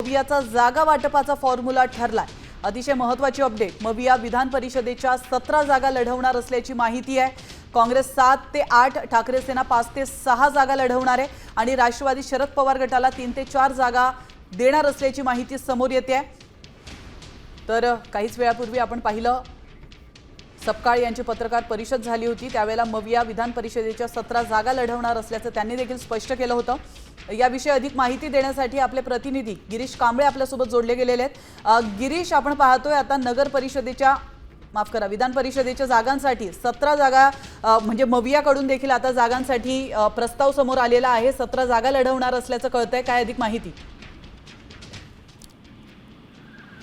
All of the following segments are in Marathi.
मवियाचा जागा वाटपाचा फॉर्म्युला ठरलाय। अतिशय महत्त्वाची अपडेट, मविया विधान परिषदेच्या 17 जागा लढवणार असल्याची माहिती आहे। काँग्रेस 7 ते 8, ठाकरे सेना 5 ते 6 जागा लढवणार आहे आणि राष्ट्रवादी शरद पवार गटाला 3 ते 4 जागा देणार असल्याची माहिती समोर येते आहे। तर काहीच वेळापूर्वी आपण पाहिलं, सपकाळ यांची पत्रकार परिषद झाली होती, त्यावेळेला मविया विधान परिषदेच्या 17 जागा लढवणार असल्याचं त्यांनी देखील स्पष्ट केलं होतं। याविषयी अधिक माहिती देण्यासाठी आपले प्रतिनिधी गिरीश कांबळे आपल्यासोबत जोडले गेलेले आहेत। गिरीश, आपण पाहतोय आता नगर परिषदेच्या विधान परिषदेच्या जागांसाठी 17 जागा म्हणजे मवियाकडून देखील आता जागांसाठी प्रस्ताव समोर आलेला आहे। 17 जागा लढवणार असल्याचं कळतंय, काय अधिक माहिती?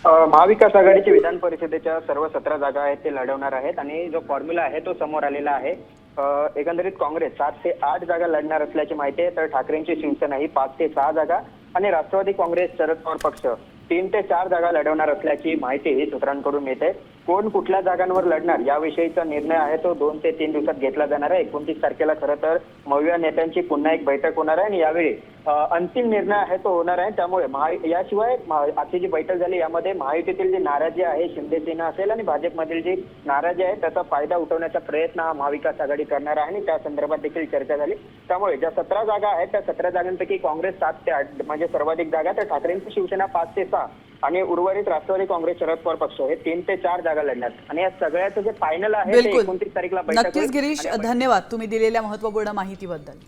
महाविकास आघाडीची विधान परिषदेच्या सर्व 17 जागा आहेत ते लढवणार आहेत आणि जो फॉर्म्युला आहे तो समोर आलेला आहे। एकंदरीत काँग्रेस 7 ते 8 जागा लढणार असल्याची माहिती आहे, तर ठाकरेंची शिवसेना ही 5 ते 6 जागा आणि राष्ट्रवादी काँग्रेस शरद पवार पक्ष 3 ते 4 जागा लढवणार असल्याची माहिती ही सूत्रांकडून मिळते। कोण कुठल्या जागांवर लढणार याविषयीचा निर्णय आहे तो 2 ते 3 दिवसात घेतला जाणार आहे। 29 तारखेला खरं तर मविया नेत्यांची पुन्हा एक बैठक होणार आहे आणि यावेळी अंतिम निर्णय आहे तो होणार आहे। त्यामुळे याशिवाय आजची जी बैठक झाली यामध्ये महायुतीतील जी नाराजी आहे, शिंदे सेना असेल आणि भाजपमधील जी नाराजी आहे त्याचा फायदा उठवण्याचा प्रयत्न हा महाविकास आघाडी करणार आहे आणि त्या संदर्भात देखील चर्चा झाली। त्यामुळे ज्या 17 जागा आहेत त्या 17 जागांपैकी काँग्रेस 7 ते 8 म्हणजे सर्वाधिक जागा, तर ठाकरेंची शिवसेना 5 ते 6 आणि उर्वरित राष्ट्रवादी काँग्रेस शरद पवार पक्ष हे 3 ते 4 जागा लढणार आणि या सगळ्याचं जे फायनल आहे ते 29 तारखेला बैठक होईल। नक्कीच गिरीश, धन्यवाद तुम्ही दिलेल्या महत्त्वपूर्ण माहितीबद्दल।